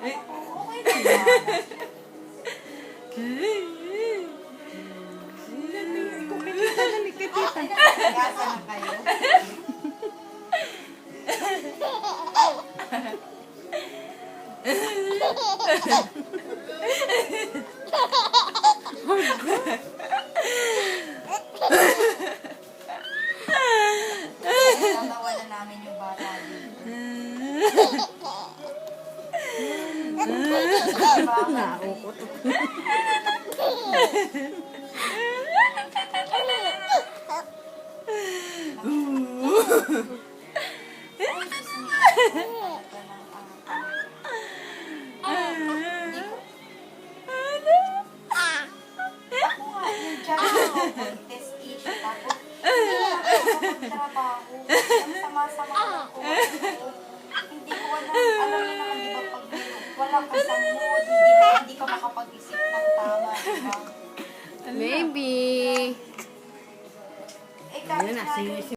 Okay lang yan. Gasa na kayo. Natawa na namin yung bata dito. Naukot. Test issue tapos trabaho. Sama-sama ako. Hindi ko alam mo naman di ba pag wala ka sa mood, hindi ka makapag-isip ng tama, di ba? Maybe. Eh, kahit Ayun na, nga sinis